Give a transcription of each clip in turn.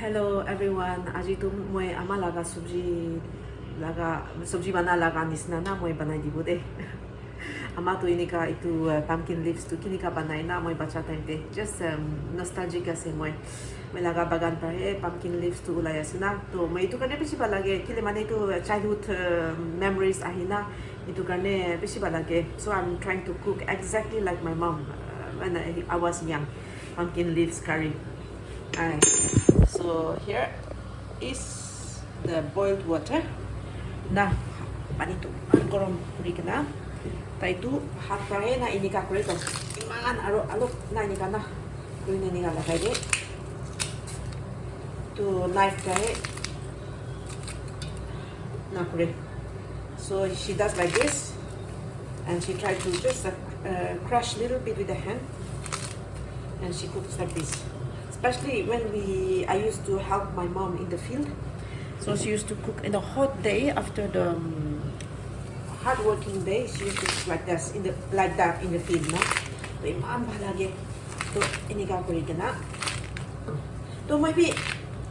Hello everyone. Aji tu moi ama sabji bana laga nisna na moi banai dibo de. Ama tu ini ka itu pumpkin leaves tu kini ka banai na moi bacha time de. Just nostalgic ase moi. Moi laga bagan par pumpkin leaves tu ulai asina. To moi itu karne beshi balage. Kile mane itu childhood memories ahina. Itu karne beshi balage. So I'm trying to cook exactly like my mom when I was young. Pumpkin leaves curry. Alright, so here is the boiled water. Na, panito, korom puri na. Taitu hot fry na ini ka kurito. Iman alok na ini ka na. Kuri na niya lagay di. To knife kay na kuri. So she does like this, and she tried to just crush a little bit with the hand, and she cooks like this. Especially when I used to help my mom in the field. So she used to cook in the hot day after the hard working day. She used to cook like this like that in the field, no? So imam balage. So ini ka kuri na. So maybe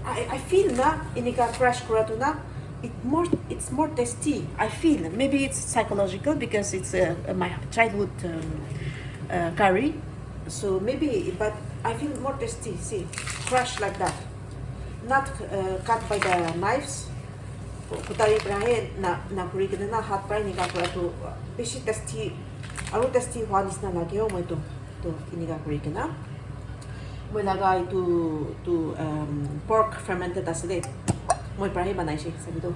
I feel na ini ka crush kurato na. It's more tasty. I feel maybe it's psychological because it's my childhood curry. So maybe, but I feel more tasty. See, crushed like that, not cut by the knives. Kutari brahe na kuri kita na hot fry ni kapura to beshi tasty. Aro tasty wanis na lagi mo ito kini kuri kita. Mo laga itu pork fermented aside. Mo brahe banay siya sabi to.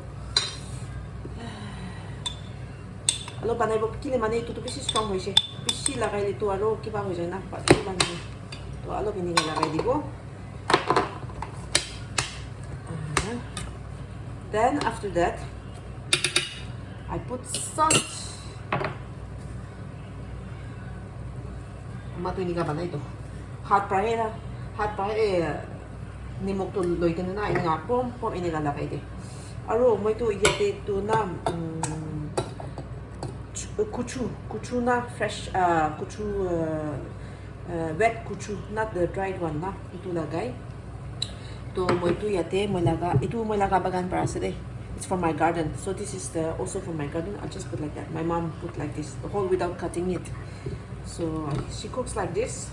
Alo banay bo kile mane itu beshi strong hoy siya. Beshi lagay dito alo kiba hoy siya na pati banay. To alo kini lagay dibo. Then after that, I put salt. Mato ini ka banay to. Hot fry ni mok to loy ka na ini nga pom ini ka lagay di. Aro mo ito iyate to na kuchu na fresh kuchu wet kuchu, not the dried one na itu lagay. To mo itu yate mo laga bagan para sa day. It's from my garden, so this is also from my garden. I just put like that. My mom put like this, the whole without cutting it. So she cooks like this.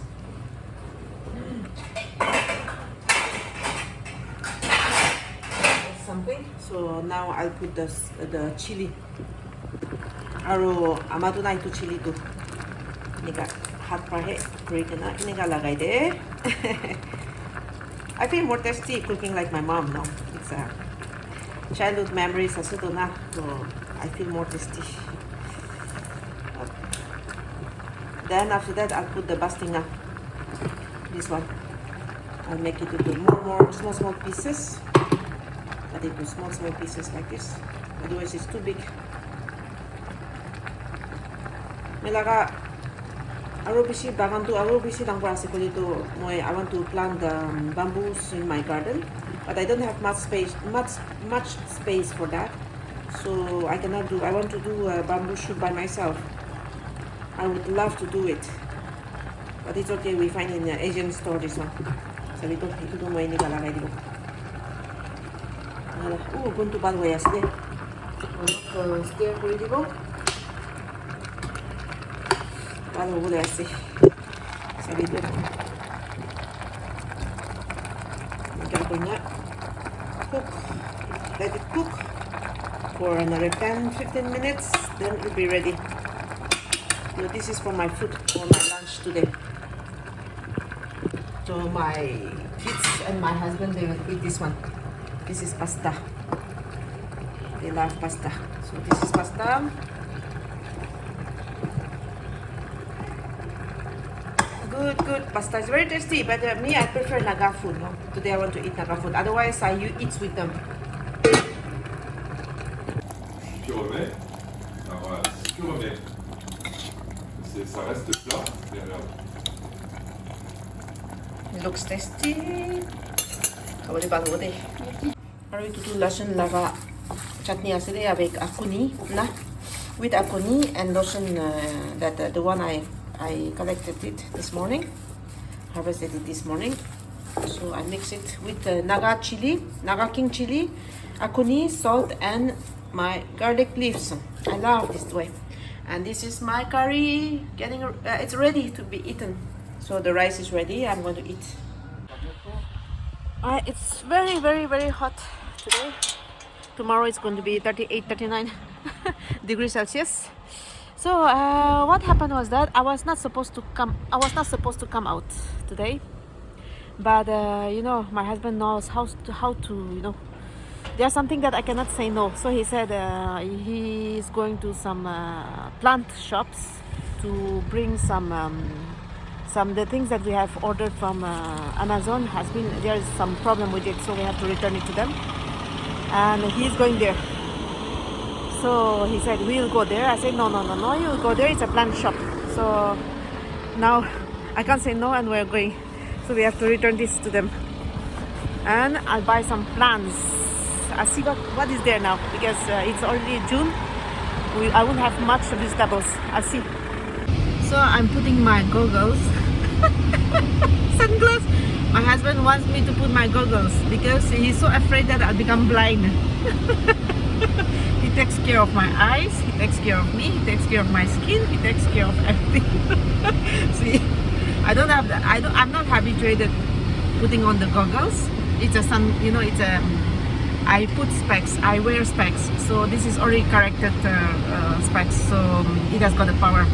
Something. So now I'll put the chili. Aro amado na itu chili to. Nika hot fry break na nika lagay de. I feel more tasty cooking like my mom. No, it's a childhood memories as ito na. So I feel more tasty. Then after that I'll put the basting na. This one. I'll make it into more small pieces. Cut it into small pieces like this. Otherwise it's too big. Melaga aro bisi bagan to aro bisi dang para ko dito moi I want to plant the bamboos in my garden, but I don't have much space for that, so I cannot do. I want to do a bamboo shoot by myself. I would love to do it, but it's okay. We find in the Asian store this one. Sabi ko ito mo ini kalagay dito. Gunto ba wayas de. Steer ko dito. Ano boleh sih? Sabi itu. Kita punya cook. Let it cook for another 10-15 minutes. Then it'll be ready. So this is for my food for my lunch today. So my kids and my husband, they will eat this one. This is pasta. They love pasta. So this is pasta. Good pasta. It's very tasty, but me, I prefer naga food. No? Today I want to eat naga food. Otherwise, I eat with them. Tu remets. Alors voilà, si tu remets, ça reste plat. Et regarde. It looks tasty. Kawali bago de. Aro ito tu lasan laga chutney aside avec akuni na, with akuni and lotion that the one I collected it this morning, harvested it this morning. So So I mix it with Naga chili, Naga king chili, akuni, salt, and my garlic leaves. I love this way. And this is my curry getting, it's ready to be eaten. So the rice is ready. I'm going to eat. It's very, very, very hot today. Tomorrow it's going to be 38, 39 degrees Celsius. So what happened was that I was not supposed to come out today, but you know, my husband knows how to you know, there's something that I cannot say no. So he said he is going to some plant shops to bring some the things that we have ordered from Amazon. There is some problem with it, so we have to return it to them, and he's going there. So he said, we'll go there. I said, no, you'll go there. It's a plant shop. So now I can't say no, and we're going. So we have to return this to them. And I'll buy some plants. I'll see what is there now, because it's already June. I won't have much vegetables. I'll see. So I'm putting my goggles. Sunglasses. My husband wants me to put my goggles because he's so afraid that I'll become blind. He takes care of my eyes, he takes care of me, he takes care of my skin, he takes care of everything. See, I'm not habituated putting on the goggles. It's a I put specs, I wear specs. So this is already corrected specs, so it has got the power.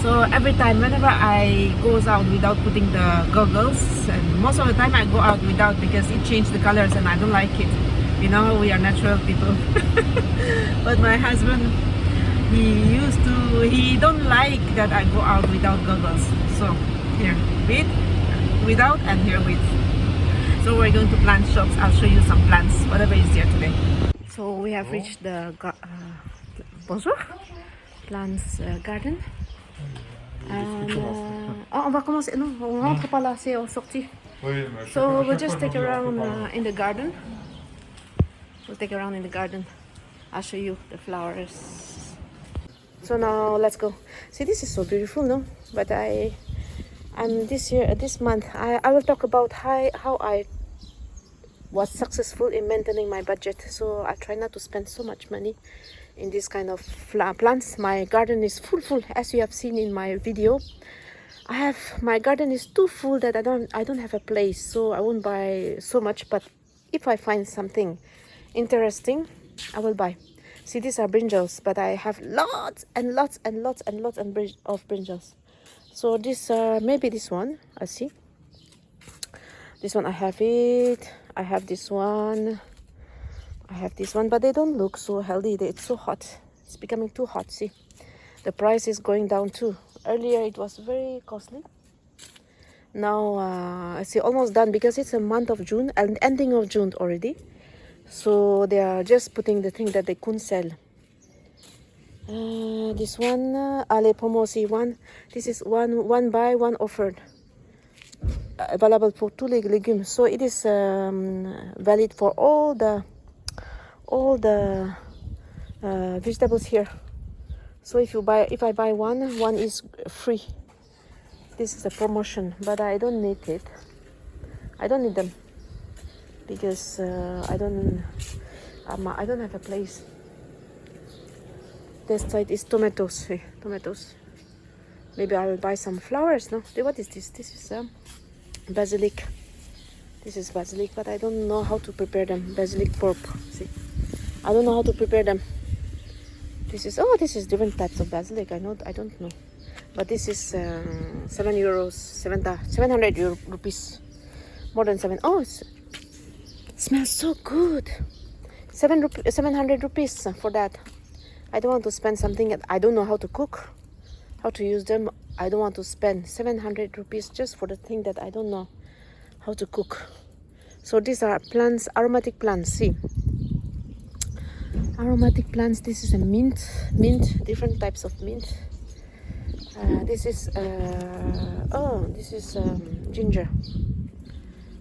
So every time, whenever I goes out without putting the goggles, and most of the time I go out without because it changed the colors and I don't like it. You know, we are natural people. But my husband, he don't like that I go out without goggles. So here, without, and here with. So we're going to plant shops. I'll show you some plants, whatever is there today. So we have reached the bonjour, plants garden. And on va commencer. Non, on rentre par là, c'est sorti. So we'll just take around in the garden. We'll take around in the garden. I'll show you the flowers. So now let's go. See, this is so beautiful, no? But I'm this month, I will talk about how I was successful in maintaining my budget. So I try not to spend so much money in this kind of plants. My garden is full, as you have seen in my video. My garden is too full that I don't have a place, so I won't buy so much. But if I find something interesting, I will buy. See, these are brinjals, but I have lots of brinjals. So this maybe this one, I see. This one I have it. I have this one. I have this one, but they don't look so healthy. It's so hot. It's becoming too hot. See, the price is going down too. Earlier it was very costly. Now I see almost done because it's a month of June and ending of June already. So they are just putting the thing that they couldn't sell. This one, Ale Pomosi one. This is one buy, one offered. Available for 2 legumes. So it is valid for all the vegetables here. So if I buy one is free. This is a promotion, but I don't need it. I don't need them because I don't have a place. This side is tomatoes. Tomatoes. Maybe I will buy some flowers. No, what is this? This is basilic. This is basilic, but I don't know how to prepare them. Basilic pulp. See, I don't know how to prepare them. This is different types of basilic. I don't know, but this is 700 rupees, more than 7. Oh, it smells so good. 700 rupees for that. I don't want to spend something that I don't know how to cook, how to use them. I don't want to spend 700 rupees just for the thing that I don't know how to cook. So these are plants, aromatic plants. See, aromatic plants. This is a mint, different types of mint. This is ginger.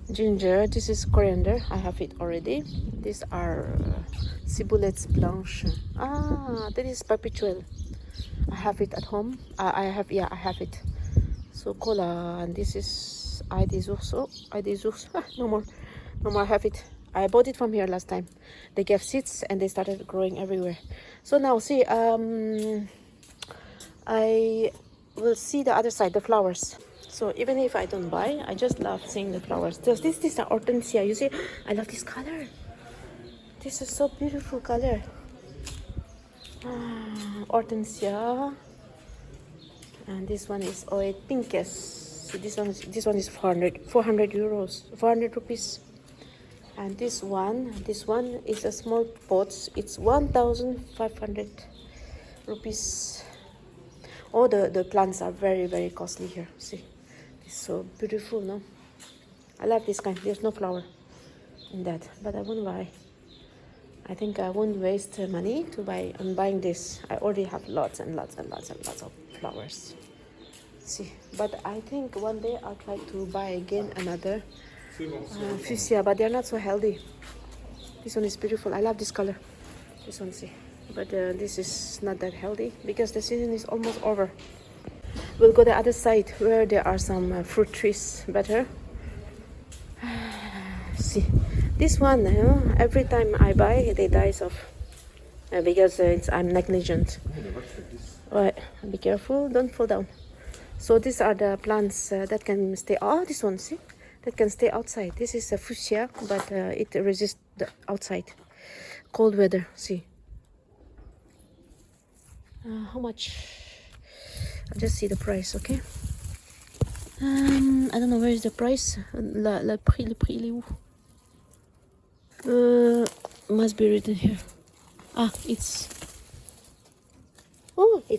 This is coriander. I have it already. These are ciboulette blanche. That is perpetual. I have it at home. I have it. So cola, and this is Eye des ours. Oh, eye des ours. No more. No more. I have it. I bought it from here last time. They gave seeds and they started growing everywhere. So now see, I will see the other side, the flowers. So even if I don't buy, I just love seeing the flowers. This is the hortensia. You see, I love this color. This is so beautiful color. Hortensia. And this one is pinkes. So this one is 400 euros, 400 rupees. And this one is a small pot. It's 1,500 rupees. Oh, the plants are very, very costly here. See, it's so beautiful, no? I love this kind. There's no flower in that, but I won't buy. I think I won't waste money to buy. I'm buying this. I already have lots and lots and lots and lots of flowers. See, but I think one day I'll try to buy again another fuchsia, but they're not so healthy. This one is beautiful. I love this color. This one, see. But this is not that healthy because the season is almost over. We'll go the other side where there are some fruit trees better. See, this one, every time I buy, they die off because I'm negligent. Right, be careful, don't fall down. So these are the plants that can stay. Oh, this one, see, that can stay outside. This is a fuchsia, but it resists the outside cold weather. See. How much? I'll just see the price, okay? I don't know where is the price. Le prix, il est où? Must be written here. It's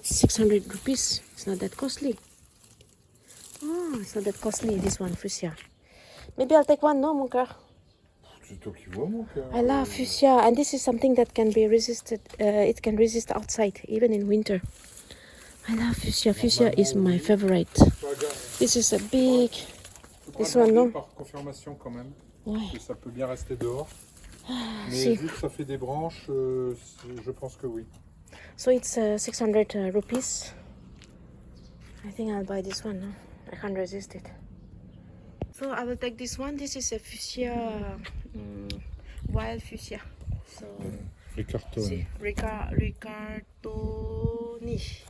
600 rupees. It's not that costly. It's not that costly. This one, fuchsia. Maybe I'll take one, no, mon cœur? C'est toi qui vois, mon cœur. I love fuchsia, and this is something that can be resisted. It can resist outside, even in winter. I love fuchsia. Fuchsia is my favorite. This is a big. This one, no? Par confirmation quand même. Ouais. Que ça peut bien rester dehors. Mais See. vu que ça fait des branches, je pense que oui. So it's 600 rupees. I think I'll buy this one. No? I can't resist it. So I will take this one. This is a fuchsia, wild fuchsia. So see, Ricardoni.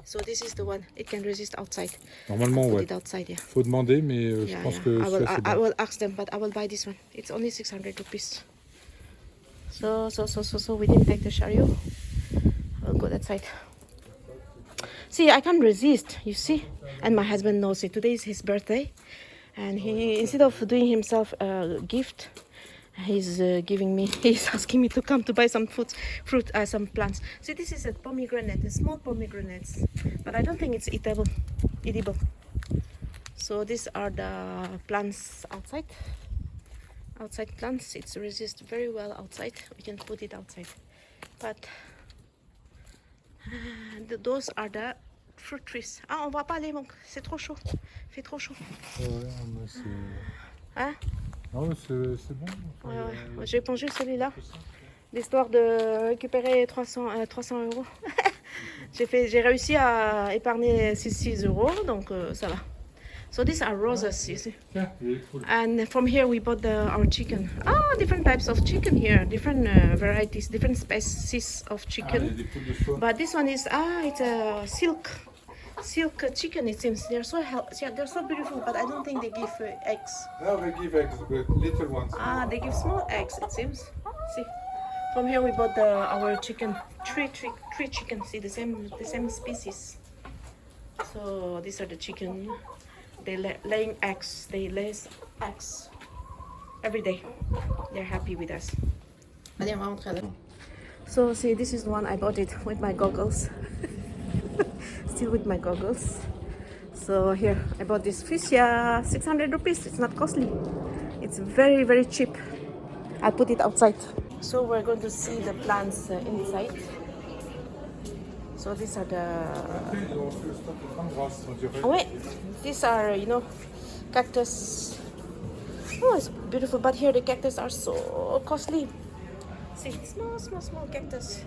So this is the one. It can resist outside. Normalement, I'll put ouais. it outside, yeah. Faut demander, mais je pense que I will ask them, but I will buy this one. It's only 600 rupees. So we didn't take the chariot. I'll go that side. See, I can't resist, you see? And my husband knows it. Today is his birthday. And he, instead of doing himself a gift, he's asking me to come to buy some fruit, some plants. See, this is a pomegranate, a small pomegranates. But I don't think it's edible. So these are the plants outside. Outside plants, it resists very well outside. We can put it outside. But those are the fruit trees. On va pas aller, c'est trop chaud. Il fait trop chaud. Ouais, mais c'est... Hein? Non, mais c'est bon. Ouais. J'ai pongé celui-là. L'histoire de récupérer 300 euros. J'ai réussi à épargner 6 euros, donc ça va. So these are roses, you see. Yeah, cool. And from here we bought our chicken. Different types of chicken here, different varieties, different species of chicken. But this one is it's a silk chicken. It seems they're so they're so beautiful, but I don't think they give eggs. No, they give eggs, but little ones. They give small eggs. It seems. See, from here we bought our chicken, three chickens. See the same species. So these are the chicken. They laying eggs. They lay eggs every day. They're happy with us. So see, this is the one I bought it with my goggles. Still with my goggles. So here I bought this fuchsia, 600 rupees. It's not costly. It's very, very cheap. I'll put it outside. So we're going to see the plants inside. So these are these are, cactus. Oh, it's beautiful, but here the cactus are so costly. See, small cactus.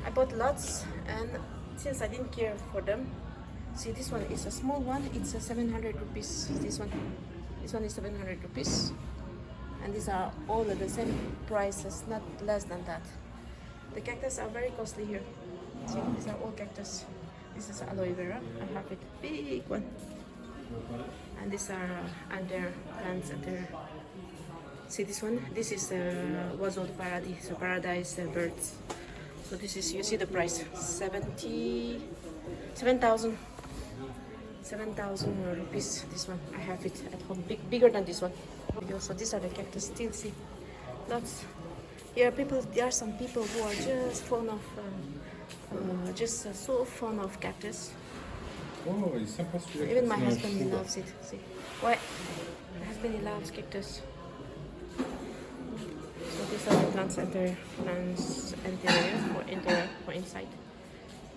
I bought lots, and since I didn't care for them, see, this one is a small one. It's 700 rupees. This one. This one is 700 rupees. And these are all at the same prices, not less than that. The cactus are very costly here. See, these are all cactus. This is aloe vera. I have it, big one. And these are under plants under. See this one? This is Oiseau de Paradis, so paradise birds. So this is, you see the price, 7,000 rupees. This one, I have it at home, bigger than this one. So these are the cactus. Still see, lots. Here, there are some people who are just fond of, so fond of cactus. Oh, il est sympa celui-là. Even my husband, he loves it. See, why? My husband, he loves cactus. So these are the plants interior for inside.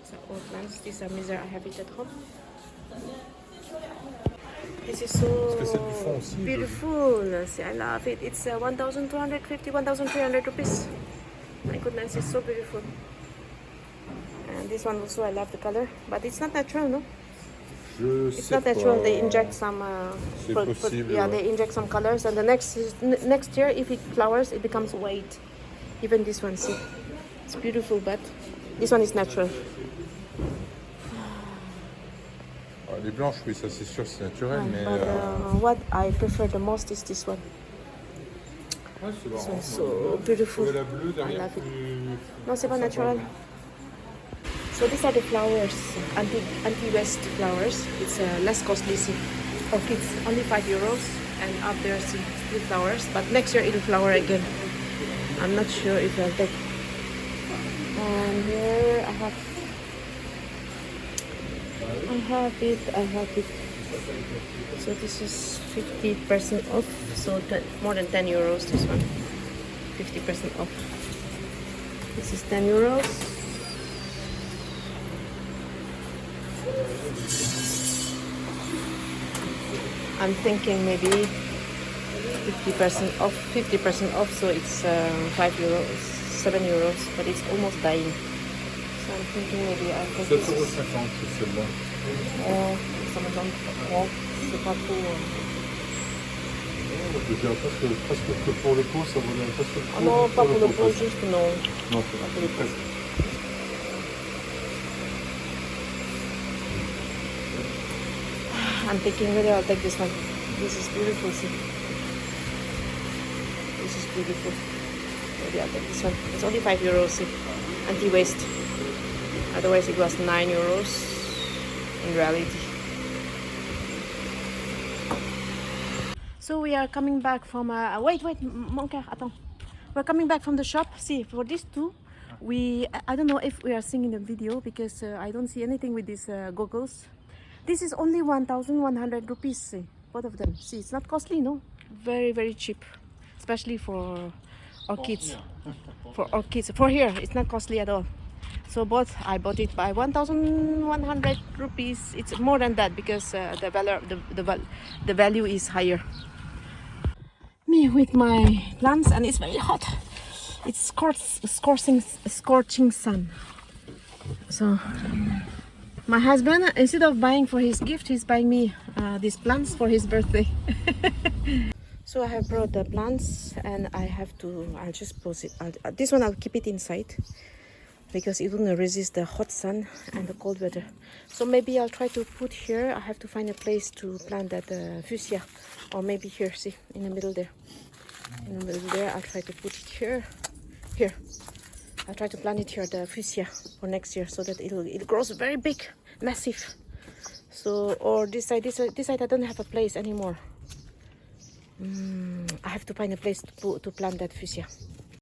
So all plants. These are miser. I have it at home. This is so beautiful. See, I love it. It's 1,250, 1,300 rupees. My goodness, it's so beautiful. And this one also, I love the color, but it's not natural, no? It's not natural. They inject some. They inject some colors, and the next year, if it flowers, it becomes white. Even this one, see, it's beautiful, but this one is natural. Les blanches, oui, ça c'est sûr, c'est naturel, mais. But what I prefer the most is this one. Ouais, this one is so beautiful. La bleue derrière. I love it. Non, c'est pas natural. So these are the flowers, anti-west flowers. It's less costly, see. Orchids, only €5. And up there, see, still flowers. But next year it'll flower again. I'm not sure if I'll take. And here I have it. So this is 50% off. So more than €10. This one, 50% off. This is €10. I'm thinking maybe 50% off. 50% off. So it's €5, €7, but it's almost dying. So I'm thinking maybe I'll take this. 7,50 €, celle-là. Ça me donne. Oh, c'est pas trop. Je dirais presque que pour le pot, ça vaut presque le pot. Non, pas pour le pot, juste non. Non, pas pour le pot. I'm thinking whether I'll take this one. This is beautiful, see. This is beautiful. Maybe I'll take this one. It's only €5, see. Anti-waste. Otherwise it was €9 in reality. So we are coming back from wait, mon cœur, attends. We're coming back from the shop. See, for these two, I don't know if we are seeing in the video because I don't see anything with these goggles. This is only 1,100 rupees, see, both of them. See, it's not costly, no? Very, very cheap, especially for orchids. For orchids, for here, it's not costly at all. So both, I bought it by 1,100 rupees. It's more than that because the value is higher. Me with my plants, and it's very hot. It's scorching sun. So my husband, instead of buying for his gift, he's buying me these plants for his birthday. So I have brought the plants, and I'll just pose it. This one I'll keep it inside because it wouldn't resist the hot sun and the cold weather. So maybe I'll try to put here. I have to find a place to plant that fuchsia, or maybe here, see, in the middle there. In the middle there, I'll try to put it here. Here. I'll try to plant it here, the fuchsia, for next year, so that it grows very big, massive. So, or this side I don't have a place anymore. I have to find a place to plant that fuchsia.